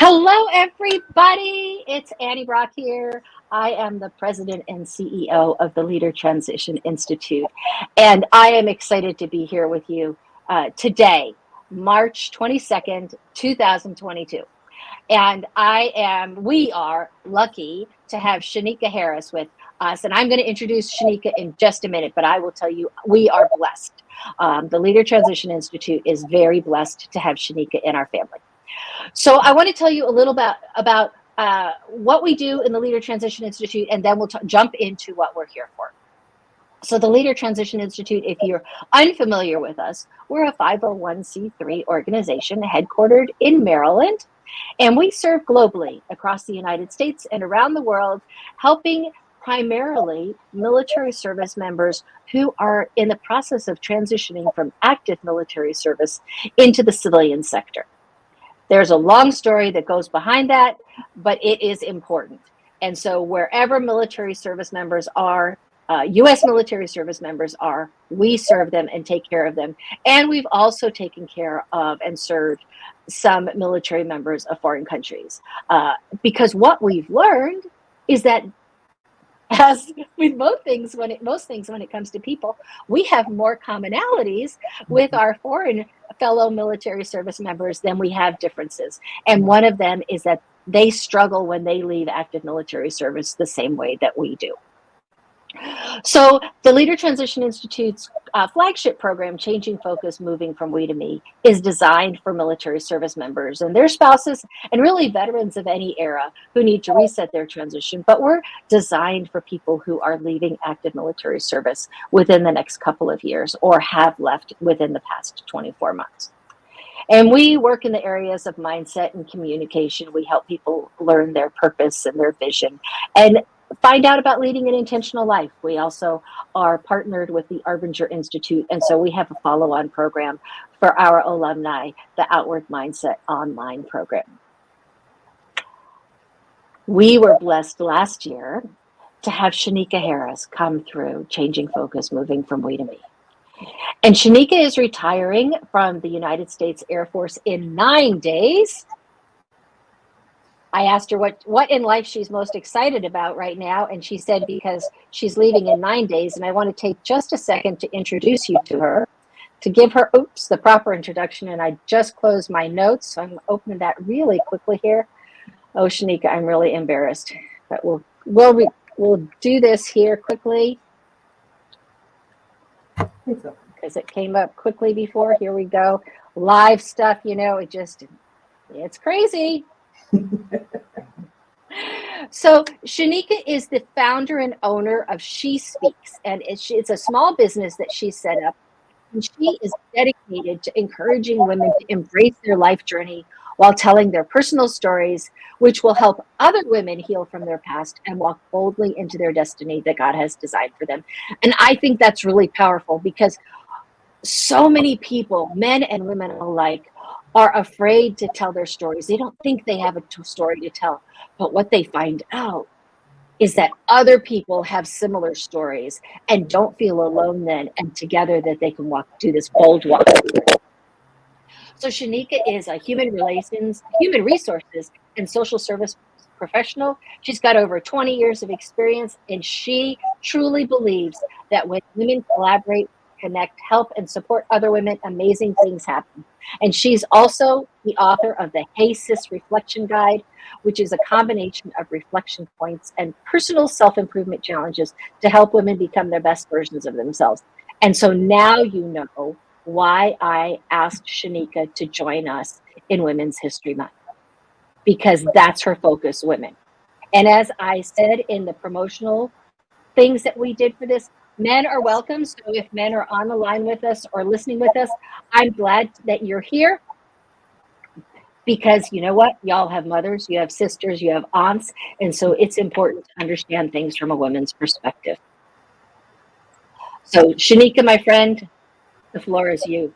Hello, everybody. It's Annie Brock here. I am the president and CEO of the Leader Transition Institute, and I am excited to be here with you today, March 22nd, 2022. And we are lucky to have Sheneke Harris with us. And I'm going to introduce Sheneke in just a minute, but I will tell you, we are blessed. The Leader Transition Institute is very blessed to have Sheneke in our family. So I want to tell you a little about what we do in the Leader Transition Institute, and then we'll jump into what we're here for. So the Leader Transition Institute, if you're unfamiliar with us, we're a 501c3 organization headquartered in Maryland, and we serve globally across the United States and around the world, helping primarily military service members who are in the process of transitioning from active military service into the civilian sector. There's a long story that goes behind that, but it is important. And so wherever military service members are, U.S. military service members are, we serve them and take care of them. And we've also taken care of and served some military members of foreign countries. Because what we've learned is that, as with most things when it comes to people, we have more commonalities with our foreign fellow military service members than we have differences. And one of them is that they struggle when they leave active military service the same way that we do. So the Leader Transition Institute's flagship program, Changing Focus, Moving from We to Me, is designed for military service members and their spouses, and really veterans of any era who need to reset their transition. But we're designed for people who are leaving active military service within the next couple of years or have left within the past 24 months. And we work in the areas of mindset and communication. We help people learn their purpose and their vision and find out about leading an intentional life. We also are partnered with the Arbinger Institute, and so we have a follow-on program for our alumni, the Outward Mindset online program. We were blessed last year to have Sheneke Harris come through Changing Focus, Moving from We to Me. And Sheneke is retiring from the United States Air Force in 9 days. I asked her what in life she's most excited about right now, and she said because she's leaving in 9 days. And I want to take just a second to introduce you to her, to give her the proper introduction. And I just closed my notes, so I'm opening that really quickly here. Oh, Sheneke, I'm really embarrassed, but we'll do this here quickly because it came up quickly before. Here we go, live stuff. You know, it's crazy. So Sheneke is the founder and owner of She Speaks, and it's a small business that she set up, and she is dedicated to encouraging women to embrace their life journey while telling their personal stories, which will help other women heal from their past and walk boldly into their destiny that God has designed for them. And I think that's really powerful because so many people, men and women alike, are afraid to tell their stories. They don't think they have a story to tell. But what they find out is that other people have similar stories and don't feel alone then, and together that they can do this bold walk. So Sheneke is a human resources and social service professional. She's got over 20 years of experience, and she truly believes that when women collaborate, connect, help, and support other women, amazing things happen. And she's also the author of the Hey Sis Reflection Guide, which is a combination of reflection points and personal self-improvement challenges to help women become their best versions of themselves. And so now you know why I asked Sheneke to join us in Women's History Month, because that's her focus, women. And as I said in the promotional things that we did for this, men are welcome. So if men are on the line with us or listening with us, I'm glad that you're here, because you know what? Y'all have mothers, you have sisters, you have aunts. And so it's important to understand things from a woman's perspective. So Sheneke, my friend, the floor is yours.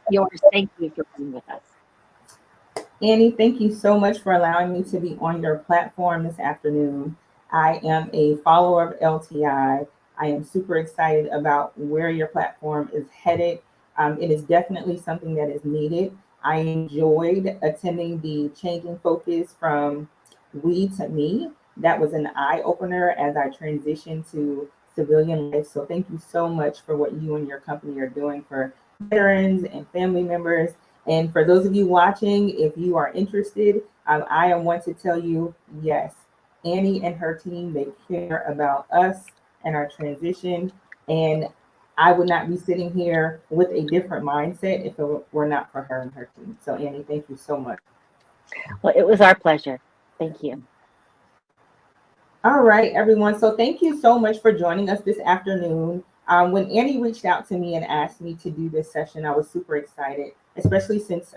Thank you for being with us. Annie, thank you so much for allowing me to be on your platform this afternoon. I am a follower of LTI. I am super excited about where your platform is headed. It is definitely something that is needed. I enjoyed attending the Changing Focus from We to Me. That was an eye opener as I transitioned to civilian life. So thank you so much for what you and your company are doing for veterans and family members. And for those of you watching, if you are interested, I want to tell you, yes, Annie and her team, they care about us and our transition. And I would not be sitting here with a different mindset if it were not for her and her team. So Annie, thank you so much. Well, it was our pleasure. Thank you. All right, everyone. So thank you so much for joining us this afternoon. When Annie reached out to me and asked me to do this session, I was super excited, especially since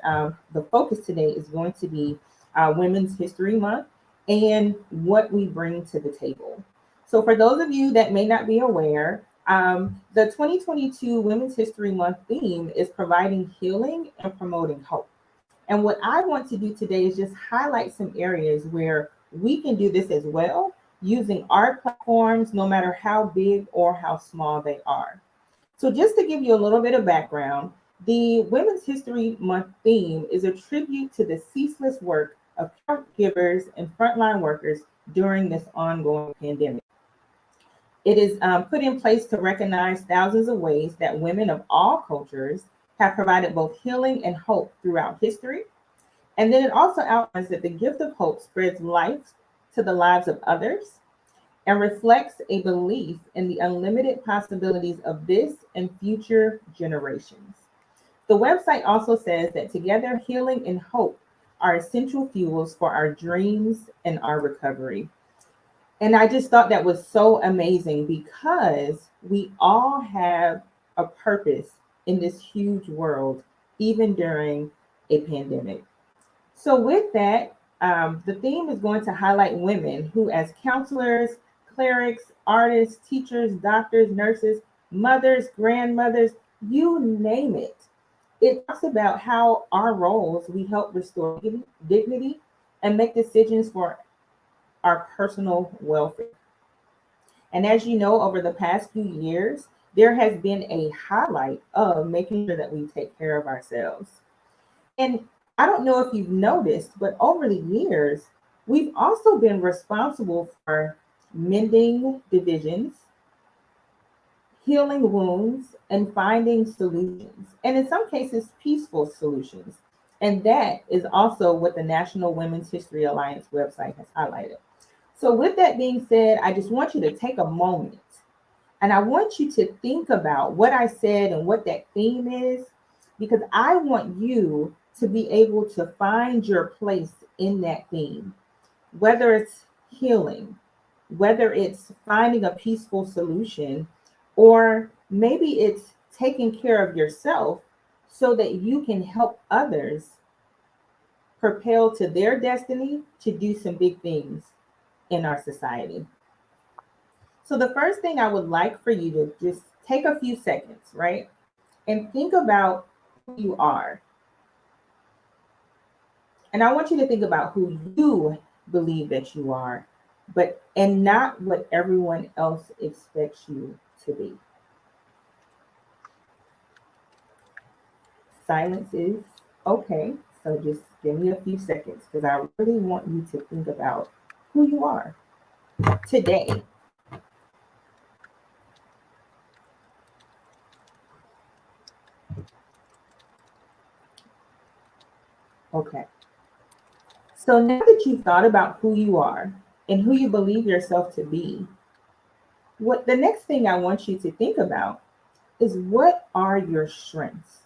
the focus today is going to be Women's History Month and what we bring to the table. So for those of you that may not be aware, the 2022 Women's History Month theme is providing healing and promoting hope. And what I want to do today is just highlight some areas where we can do this as well using our platforms, no matter how big or how small they are. So, just to give you a little bit of background, the Women's History Month theme is a tribute to the ceaseless work of caregivers and frontline workers during this ongoing pandemic. It is put in place to recognize thousands of ways that women of all cultures have provided both healing and hope throughout history. And then it also outlines that the gift of hope spreads life to the lives of others and reflects a belief in the unlimited possibilities of this and future generations. The website also says that together, healing and hope are essential fuels for our dreams and our recovery. And I just thought that was so amazing because we all have a purpose in this huge world, even during a pandemic. So, with that, the theme is going to highlight women who, as counselors, clerics, artists, teachers, doctors, nurses, mothers, grandmothers, you name it. It talks about how our roles we help restore dignity and make decisions for our personal welfare. And as you know, over the past few years, there has been a highlight of making sure that we take care of ourselves. And I don't know if you've noticed, but over the years, we've also been responsible for mending divisions, healing wounds, and finding solutions, and in some cases, peaceful solutions. And that is also what the National Women's History Alliance website has highlighted. So, with that being said, I just want you to take a moment and I want you to think about what I said and what that theme is, because I want you to be able to find your place in that theme, whether it's healing, whether it's finding a peaceful solution, or maybe it's taking care of yourself so that you can help others propel to their destiny to do some big things in our society. So, the first thing I would like for you to just take a few seconds, right? And think about who you are. And I want you to think about who you believe that you are, but and not what everyone else expects you to be. Silence is okay. So just give me a few seconds because I really want you to think about who you are today. Okay. So now that you've thought about who you are and who you believe yourself to be, what the next thing I want you to think about is what are your strengths?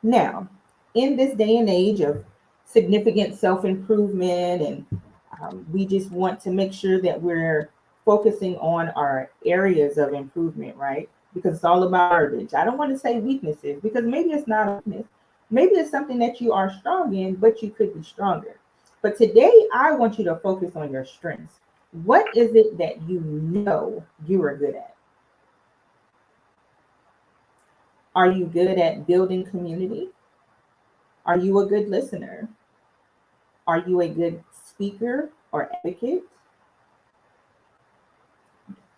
Now, in this day and age of significant self improvement, and we just want to make sure that we're focusing on our areas of improvement, right? Because it's all about verbiage. I don't want to say weaknesses because maybe it's not a weakness. Maybe it's something that you are strong in, but you could be stronger. But today, I want you to focus on your strengths. What is it that you know you are good at? Are you good at building community? Are you a good listener? Are you a good speaker or advocate?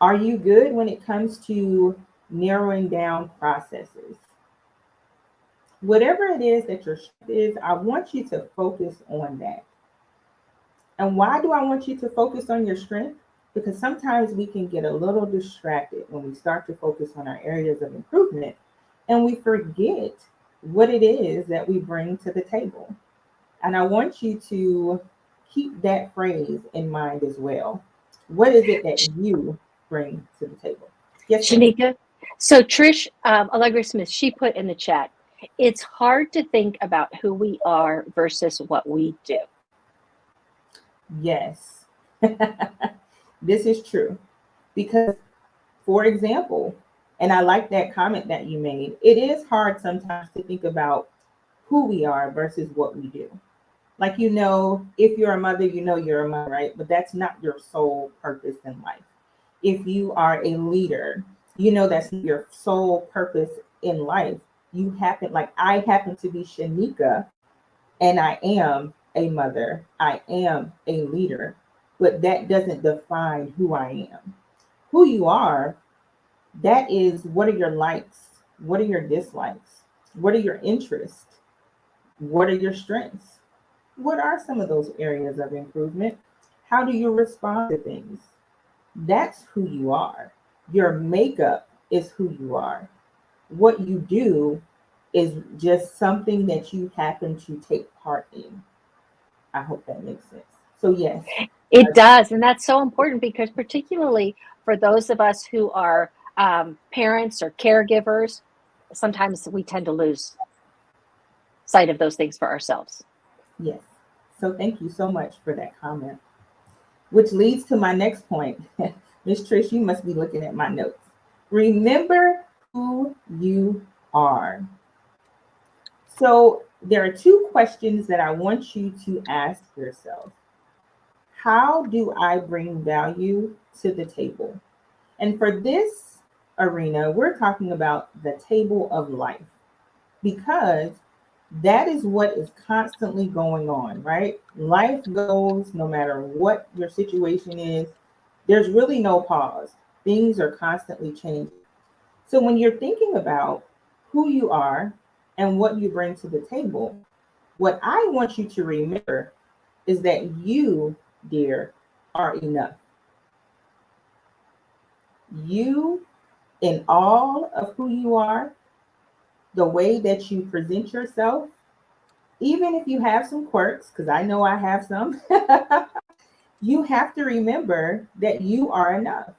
Are you good when it comes to narrowing down processes? Whatever it is that your strength is, I want you to focus on that. And why do I want you to focus on your strength? Because sometimes we can get a little distracted when we start to focus on our areas of improvement and we forget what it is that we bring to the table. And I want you to keep that phrase in mind as well. What is it that you bring to the table? Yes, ma'am. Sheneke. So Trish, Allegra Smith, she put in the chat, it's hard to think about who we are versus what we do. Yes, this is true. Because, for example, and I like that comment that you made, it is hard sometimes to think about who we are versus what we do. Like, if you're a mother, you're a mother, right? But that's not your sole purpose in life. If you are a leader, that's your sole purpose in life. I happen to be Sheneke, and I am a mother, I am a leader, but that doesn't define who I am. Who you are, that is, what are your likes? What are your dislikes? What are your interests? What are your strengths? What are some of those areas of improvement? How do you respond to things? That's who you are. Your makeup is who you are. What you do is just something that you happen to take part in. I hope that makes sense. So, yes. It does. And that's so important because, particularly for those of us who are parents or caregivers, sometimes we tend to lose sight of those things for ourselves. Yes. So, thank you so much for that comment, which leads to my next point. Miss Trish, you must be looking at my notes. Remember who you are. So, there are two questions that I want you to ask yourself. How do I bring value to the table? And for this arena, we're talking about the table of life, because that is what is constantly going on, right? Life goes no matter what your situation is. There's really no pause. Things are constantly changing. So when you're thinking about who you are and what you bring to the table, what I want you to remember is that you, dear, are enough. You, in all of who you are, the way that you present yourself, even if you have some quirks, because I know I have some, you have to remember that you are enough.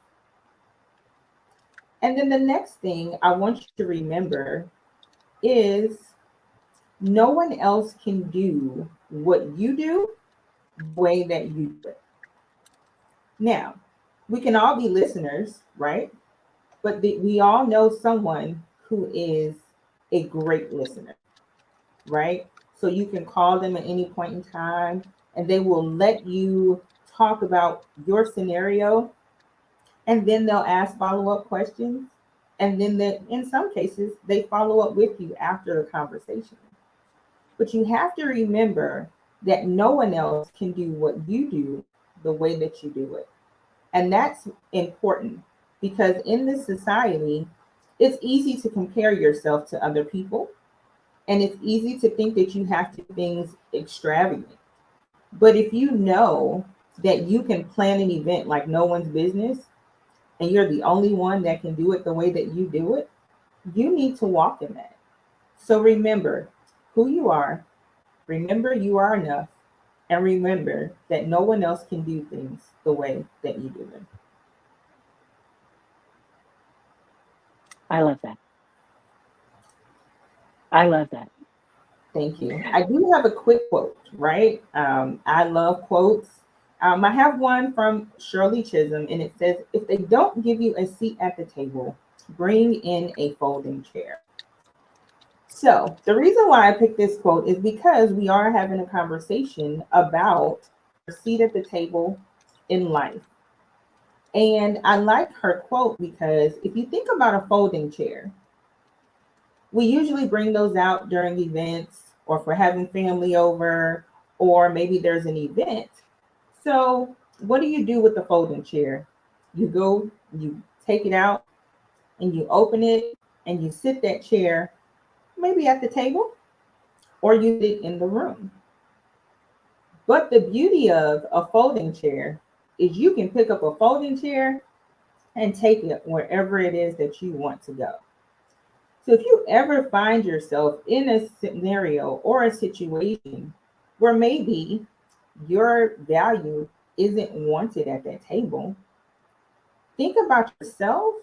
And then the next thing I want you to remember is no one else can do what you do the way that you do it. Now, we can all be listeners, right? But we all know someone who is a great listener, right? So you can call them at any point in time and they will let you talk about your scenario, and then they'll ask follow-up questions. And then in some cases, they follow up with you after the conversation. But you have to remember that no one else can do what you do the way that you do it. And that's important because in this society, it's easy to compare yourself to other people. And it's easy to think that you have to do things extravagant. But if you know that you can plan an event like no one's business, and you're the only one that can do it the way that you do it, you need to walk in that. So remember who you are, remember you are enough, and remember that no one else can do things the way that you do them. I love that. I love that. Thank you. I do have a quick quote, right? I love quotes. I have one from Shirley Chisholm, and it says, if they don't give you a seat at the table, bring in a folding chair. So the reason why I picked this quote is because we are having a conversation about a seat at the table in life. And I like her quote because if you think about a folding chair, we usually bring those out during events or if we're having family over, or maybe there's an event. So what do you do with the folding chair? You take it out and you open it and you sit that chair maybe at the table, or you sit in the room. But the beauty of a folding chair is you can pick up a folding chair and take it wherever it is that you want to go. So if you ever find yourself in a scenario or a situation where maybe your value isn't wanted at that table, think about yourself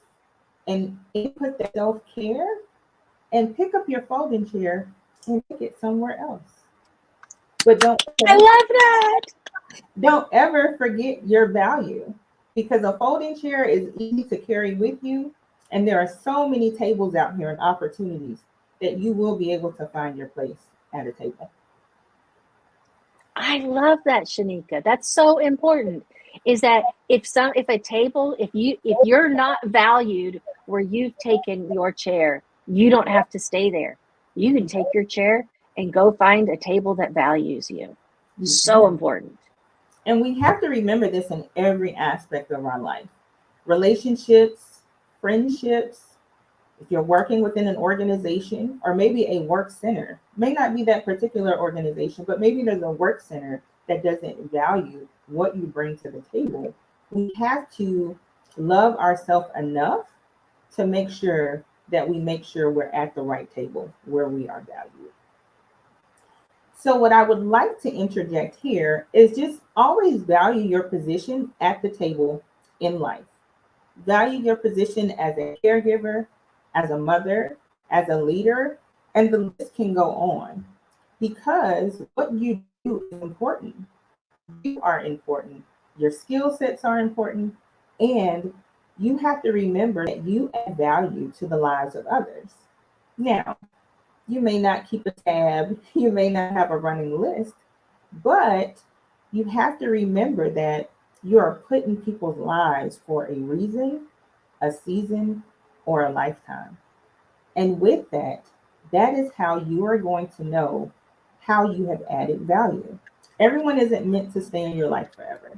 and input that self-care and pick up your folding chair and take it somewhere else. But I love that. don't ever forget your value, because a folding chair is easy to carry with you. And there are so many tables out here and opportunities that you will be able to find your place at a table. I love that, Sheneke. That's so important. Is that if a table, if you're not valued where you've taken your chair, you don't have to stay there. You can take your chair and go find a table that values you. So important. And we have to remember this in every aspect of our life: relationships, friendships. If you're working within an organization or maybe a work center, may not be that particular organization, but maybe there's a work center that doesn't value what you bring to the table. We have to love ourselves enough to make sure that we make sure we're at the right table where we are valued. So, what I would like to interject here is just always value your position at the table in life. Value your position as a caregiver, as a mother, as a leader, and the list can go on, because what you do is important. You are important. Your skill sets are important. And you have to remember that you add value to the lives of others. Now, you may not keep a tab, you may not have a running list, but you have to remember that you are put in people's lives for a reason, a season, or a lifetime. And with that, that is how you are going to know how you have added value. Everyone isn't meant to stay in your life forever.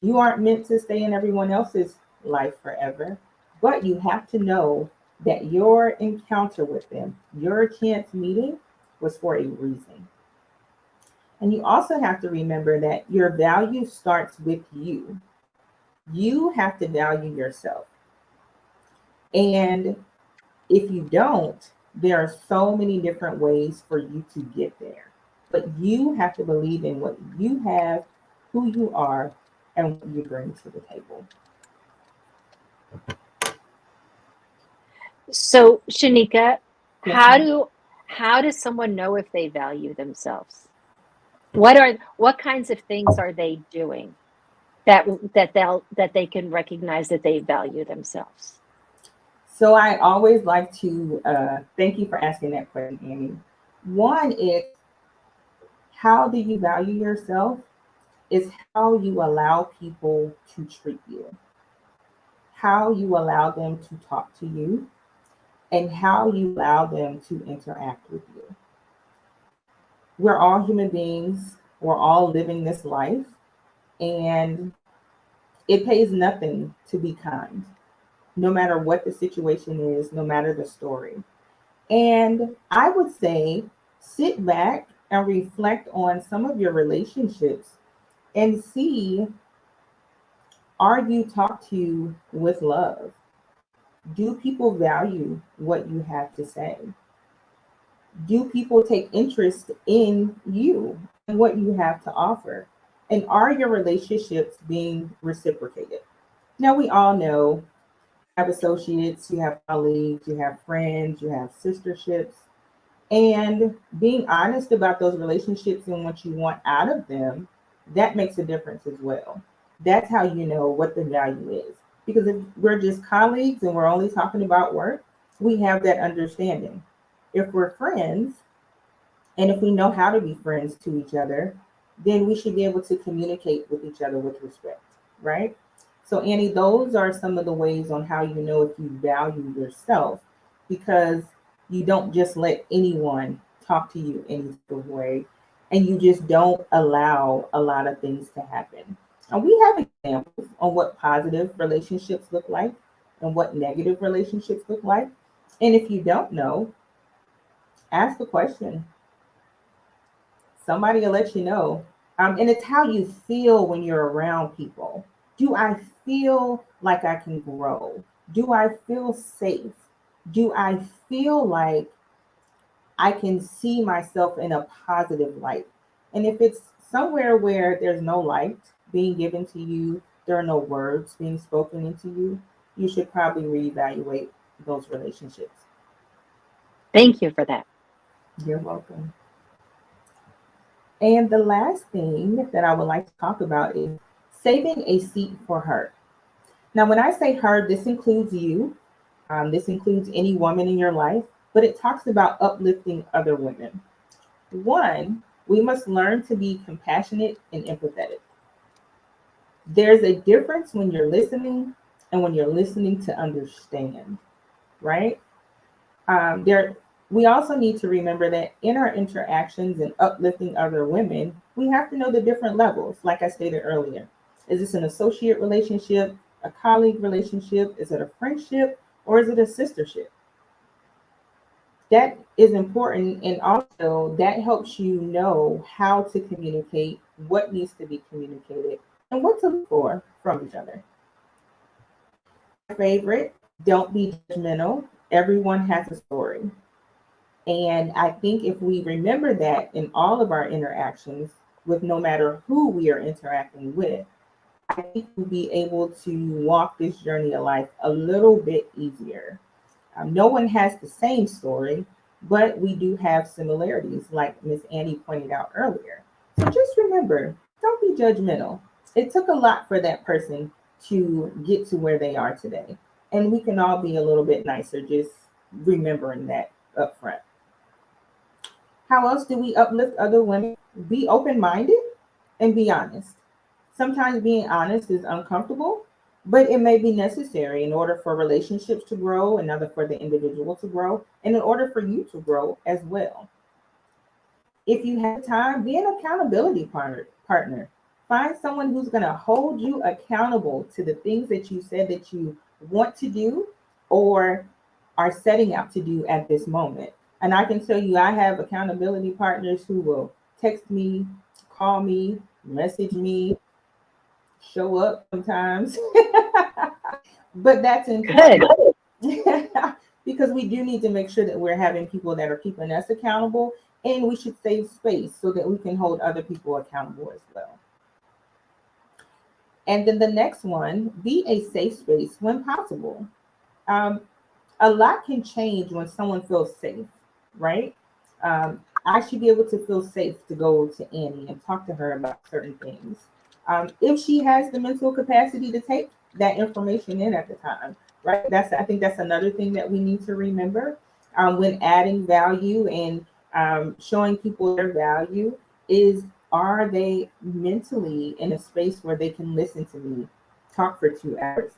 You aren't meant to stay in everyone else's life forever, but you have to know that your encounter with them, your chance meeting, was for a reason. And you also have to remember that your value starts with you. You have to value yourself. And if you don't, there are so many different ways for you to get there. But you have to believe in what you have, who you are, and what you bring to the table. So, Sheneke, Yes, ma'am. how does someone know if they value themselves? What kinds of things are they doing that they can recognize that they value themselves? So I always like to thank you for asking that question, Annie. One is, how do you value yourself? Is how you allow people to treat you, how you allow them to talk to you, and how you allow them to interact with you. We're all human beings, we're all living this life, and it pays nothing to be kind, no matter what the situation is, no matter the story. And I would say sit back and reflect on some of your relationships and see, are you talked to with love? Do people value what you have to say? Do people take interest in you and what you have to offer? And are your relationships being reciprocated? Now, we all know you have associates, you have colleagues, you have friends, you have sisterships. And being honest about those relationships and what you want out of them, that makes a difference as well. That's how you know what the value is. Because if we're just colleagues and we're only talking about work, we have that understanding. If we're friends, and if we know how to be friends to each other, then we should be able to communicate with each other with respect, right? So, Annie, those are some of the ways on how you know if you value yourself, because you don't just let anyone talk to you any sort of way, and you just don't allow a lot of things to happen. And we have examples on what positive relationships look like and what negative relationships look like. And if you don't know, Ask a question. Somebody will let you know. And it's how you feel when you're around people. Do I feel like I can grow? Do I feel safe? Do I feel like I can see myself in a positive light? And if it's somewhere where there's no light being given to you, there are no words being spoken into you, you should probably reevaluate those relationships. Thank you for that. You're welcome. And the last thing that I would like to talk about is saving a seat for her. Now, when I say her, this includes you, this includes any woman in your life, but it talks about uplifting other women. One, we must learn to be compassionate and empathetic. There's a difference when you're listening and when you're listening to understand, right? There, we also need to remember that in our interactions and uplifting other women, we have to know the different levels, like I stated earlier. Is this an associate relationship, a colleague relationship? Is it a friendship, or is it a sistership? That is important, and also that helps you know how to communicate, what needs to be communicated, and what to look for from each other. My favorite, don't be judgmental. Everyone has a story. And I think if we remember that in all of our interactions, with no matter who we are interacting with, I think we'll be able to walk this journey of life a little bit easier. No one has the same story, but we do have similarities, like Miss Annie pointed out earlier. So just remember, don't be judgmental. It took a lot for that person to get to where they are today. And we can all be a little bit nicer just remembering that up front. How else do we uplift other women? Be open minded and be honest. Sometimes being honest is uncomfortable, but it may be necessary in order for relationships to grow, in order for the individual to grow, and in order for you to grow as well. If you have time, be an accountability partner. Find someone who's going to hold you accountable to the things that you said that you want to do or are setting out to do at this moment. And I can tell you, I have accountability partners who will text me, call me, message me, show up sometimes. But that's Good. important because we do need to make sure that we're having people that are keeping us accountable, and we should save space so that we can hold other people accountable as well. And then the next one, be a safe space when possible. Um, a lot can change when someone feels safe, right? I should be able to feel safe to go to Annie and talk to her about certain things. If she has the mental capacity to take that information in at the time, right? I think that's another thing that we need to remember when adding value and showing people their value is, are they mentally in a space where they can listen to me talk for 2 hours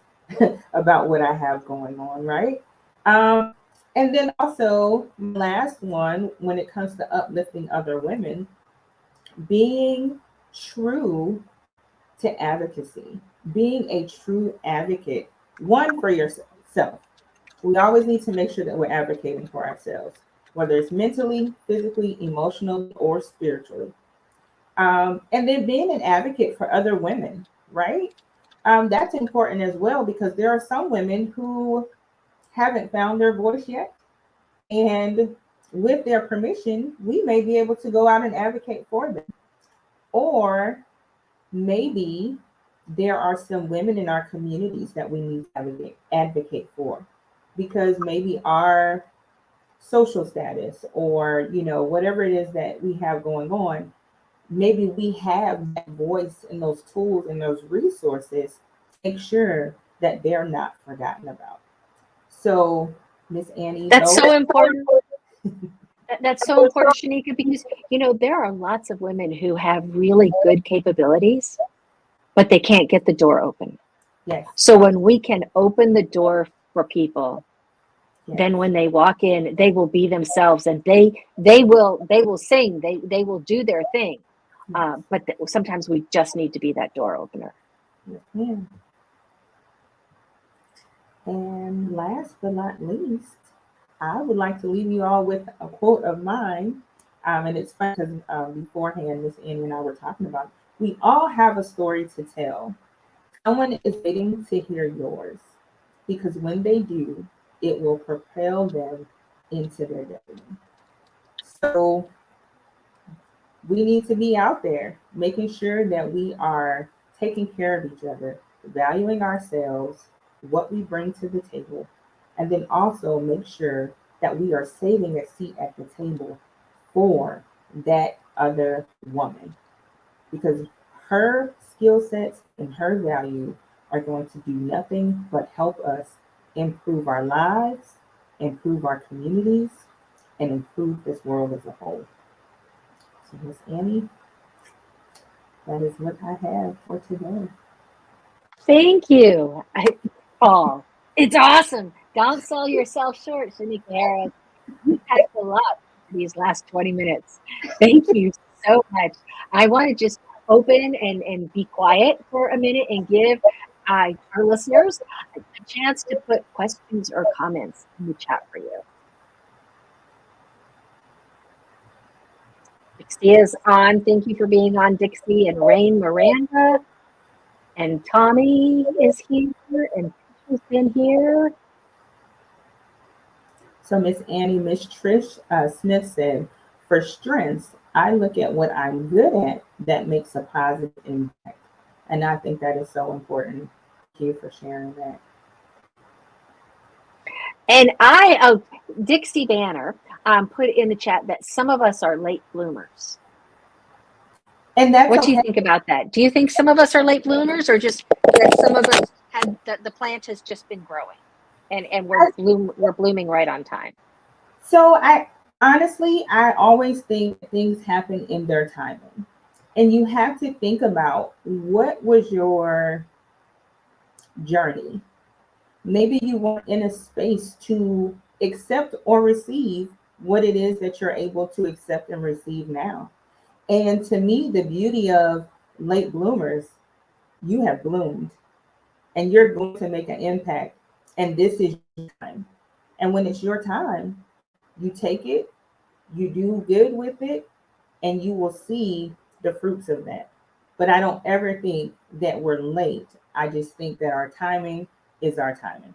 about what I have going on, right? Um, and then also, last one, when it comes to uplifting other women, being true to advocacy, being a true advocate, one for yourself. We always need to make sure that we're advocating for ourselves, whether it's mentally, physically, emotionally, or spiritually. And then being an advocate for other women, right? That's important as well because there are some women who haven't found their voice yet. And with their permission, we may be able to go out and advocate for them. Or maybe there are some women in our communities that we need to advocate for because maybe our social status or whatever it is that we have going on, maybe we have that voice and those tools and those resources to make sure that they're not forgotten about. So, Miss Annie, That's those so important. That's so important, Sheneke, because there are lots of women who have really good capabilities, but they can't get the door open. yes, So when we can open the door for people, yes, then when they walk in, they will be themselves, and they will sing, they will do their thing. But sometimes we just need to be that door opener. yes, ma'am. And last but not least, I would like to leave you all with a quote of mine. And it's fun because beforehand, Miss Annie and I were talking about we all have a story to tell. Someone is waiting to hear yours because when they do, it will propel them into their destiny. So we need to be out there making sure that we are taking care of each other, valuing ourselves, what we bring to the table, and then also make sure that we are saving a seat at the table for that other woman because her skill sets and her value are going to do nothing but help us improve our lives, improve our communities, and improve this world as a whole. So, Miss Annie, that is what I have for today. Thank you, Paul. It's awesome. Don't sell yourself short, Sheneke Harris. You packed a lot for these last 20 minutes. Thank you so much. I want to just open and be quiet for a minute and give our listeners a chance to put questions or comments in the chat for you. Dixie is on. Thank you for being on, Dixie. And Rain Miranda. And Tommy is here. And Trish has been here. So Miss Annie, Miss Trish Smith said, for strengths, I look at what I'm good at that makes a positive impact. And I think that is so important. Thank you for sharing that. And Dixie Banner put in the chat that some of us are late bloomers. And that's what do okay. you think about that? Do you think some of us are late bloomers, or just that some of us had the plant has just been growing, and we're blooming right on time? So I always think things happen in their timing, and you have to think about what was your journey. Maybe you weren't in a space to accept or receive what it is that you're able to accept and receive now. And to me, the beauty of late bloomers, you have bloomed and you're going to make an impact. And this is your time. And when it's your time, you take it, you do good with it, and you will see the fruits of that. But I don't ever think that we're late. I just think that our timing is our timing.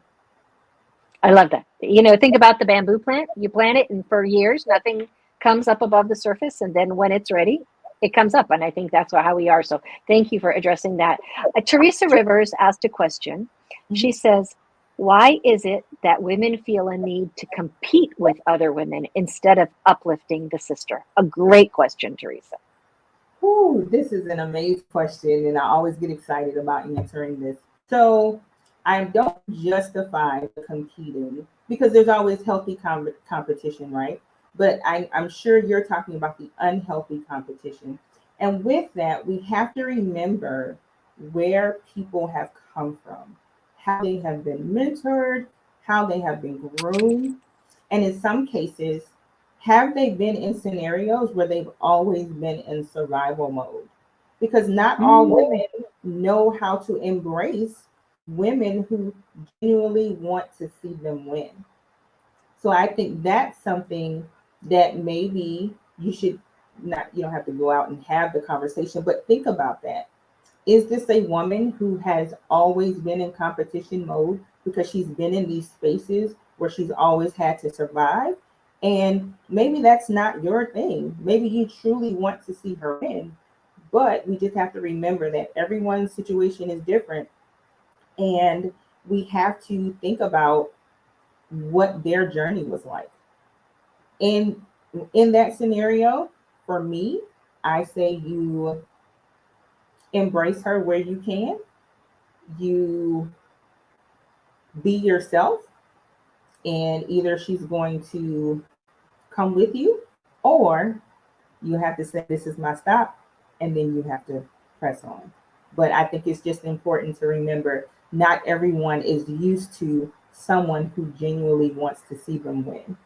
I love that. Think about the bamboo plant. You plant it, and for years, nothing comes up above the surface. And then when it's ready, it comes up. And I think that's how we are. So thank you for addressing that. Teresa Rivers asked a question. She says, why is it that women feel a need to compete with other women instead of uplifting the sister? A great question, Teresa. Ooh, this is an amazing question, and I always get excited about answering this. So I don't justify competing because there's always healthy competition, right? But I'm sure you're talking about the unhealthy competition. And with that, we have to remember where people have come from, how they have been mentored, how they have been groomed. And in some cases, have they been in scenarios where they've always been in survival mode? Because not all women know how to embrace women who genuinely want to see them win. So I think that's something that maybe you don't have to go out and have the conversation, but think about that. Is this a woman who has always been in competition mode because she's been in these spaces where she's always had to survive? And maybe that's not your thing. Maybe you truly want to see her win, but we just have to remember that everyone's situation is different. And we have to think about what their journey was like. And in that scenario, for me, I say you embrace her where you can. You be yourself, and either she's going to come with you, or you have to say, this is my stop, and then you have to press on. But I think it's just important to remember not everyone is used to someone who genuinely wants to see them win.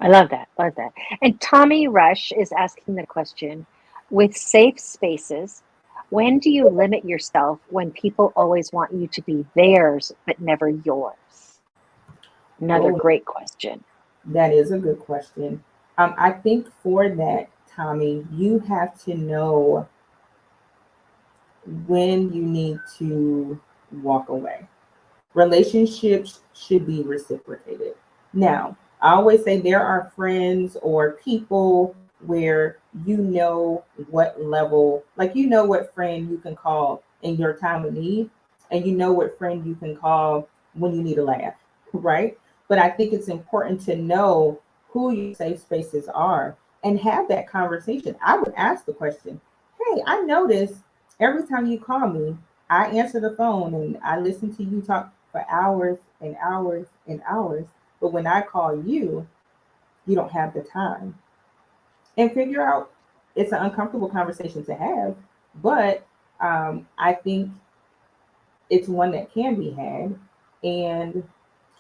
I love that. Love that. And Tommy Rush is asking the question, with safe spaces, when do you limit yourself when people always want you to be theirs but never yours? Another Oh, great question. that is a good question. I think for that, Tommy, you have to know when you need to walk away. Relationships should be reciprocated. Now, I always say there are friends or people where you know what level, like you know what friend you can call in your time of need, and you know what friend you can call when you need a laugh, right? But I think it's important to know who your safe spaces are and have that conversation. I would ask the question, hey, I notice every time you call me, I answer the phone and I listen to you talk for hours and hours and hours. But when I call you, you don't have the time. And figure out it's an uncomfortable conversation to have, but I think it's one that can be had. And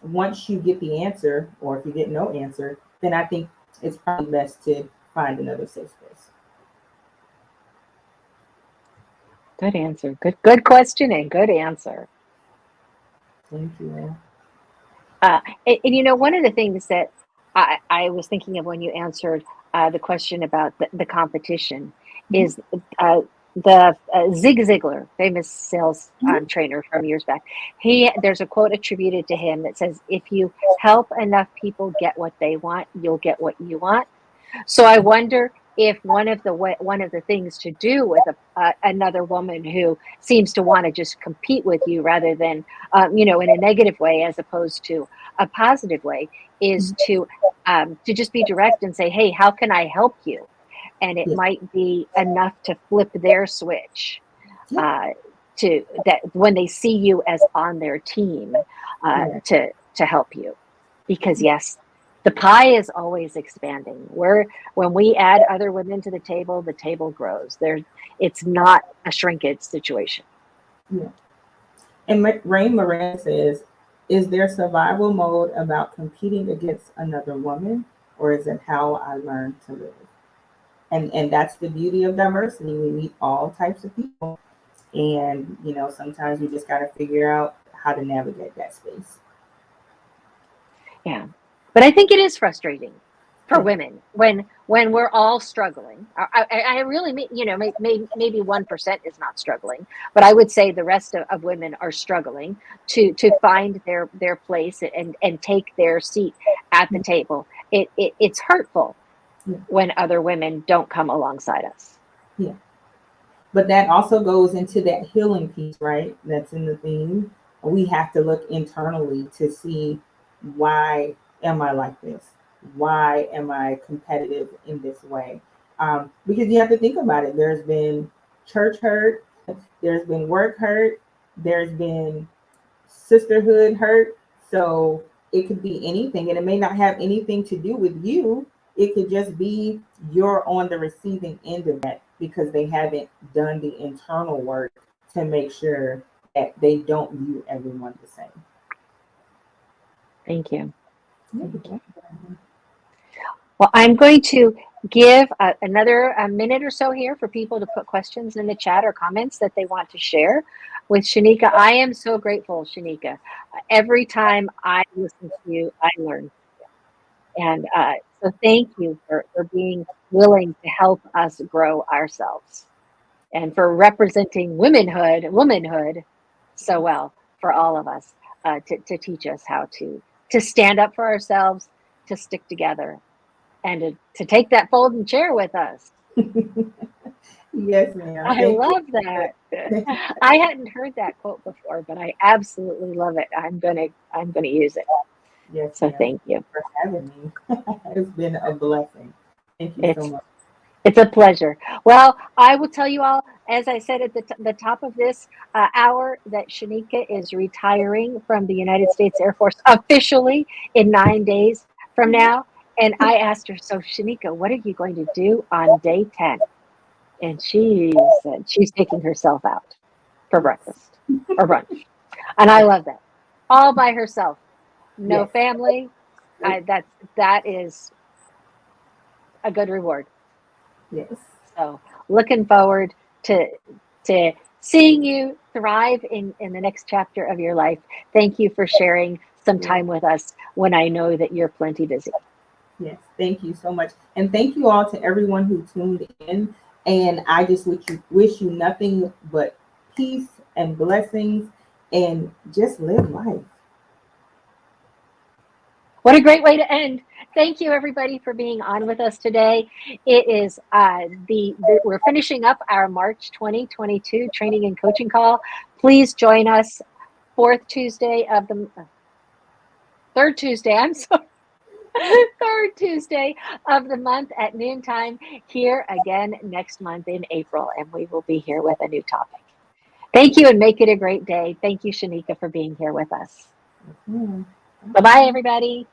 once you get the answer, or if you get no answer, then I think it's probably best to find another safe space. Good answer. Good question and good answer. Thank you. And you know, one of the things that I was thinking of when you answered the question about the competition Mhm. is the Zig Ziglar, famous sales Mhm. trainer from years back. There's a quote attributed to him that says, "If you help enough people get what they want, you'll get what you want." So I wonder if one of the things to do with another woman who seems to want to just compete with you rather than in a negative way as opposed to a positive way is to just be direct and say, hey, how can I help you? And it Yeah. might be enough to flip their switch Yeah. uh, to that when they see you as on their team Yeah. to help you, because yes, the pie is always expanding. When we add other women to the table grows. It's not a shrinkage situation. Yeah. And Rain Moran says, is there survival mode about competing against another woman, or is it how I learned to live? And that's the beauty of diversity. We meet all types of people, and sometimes we just got to figure out how to navigate that space. Yeah, but I think it is frustrating for Yeah. women when we're all struggling. I really mean, maybe 1% is not struggling, but I would say the rest of women are struggling to find their place and take their seat at the Yeah. table. It's hurtful Yeah. when other women don't come alongside us. Yeah. But that also goes into that healing piece, right? That's in the theme. We have to look internally to see, why am I like this? Why am I competitive in this way? Because you have to think about it. There's been church hurt, there's been work hurt, there's been sisterhood hurt. So it could be anything, and it may not have anything to do with you. It could just be you're on the receiving end of that because they haven't done the internal work to make sure that they don't view everyone the same. Thank you. Yeah. Thank you. Well, I'm going to give another minute or so here for people to put questions in the chat or comments that they want to share with Sheneke. I am so grateful, Sheneke. Every time I listen to you, I learn. And so thank you for being willing to help us grow ourselves and for representing womanhood so well for all of us to teach us how to stand up for ourselves, to stick together, and to take that folding chair with us. Yes, ma'am. I Thank you. love that. I hadn't heard that quote before, but I absolutely love it. I'm gonna use it. Yes, So ma'am. thank you. For having me. It's been a blessing. Thank you so It's much. it's a pleasure. Well, I will tell you all, as I said at the top of this hour, that Sheneke is retiring from the United States Air Force officially in 9 days from now. And I asked her, so Sheneke, what are you going to do on day 10? And she said she's taking herself out for Yes. breakfast or brunch. And I love that. All by herself. No Yes. family. Nope. That is a good reward. Yes. So looking forward to seeing you thrive in the next chapter of your life. Thank you for sharing some time with us when I know that you're plenty busy. Yes, thank you so much. And thank you all to everyone who tuned in. And I just wish you nothing but peace and blessings and just live life. What a great way to end. Thank you, everybody, for being on with us today. It is we're finishing up our March 2022 training and coaching call. Please join us third Tuesday, I'm sorry, third Tuesday of the month at noontime, here again next month in April, and we will be here with a new topic. Thank you, and make it a great day. Thank you, Sheneke, for being here with us. Mm-hmm. Bye-bye, everybody.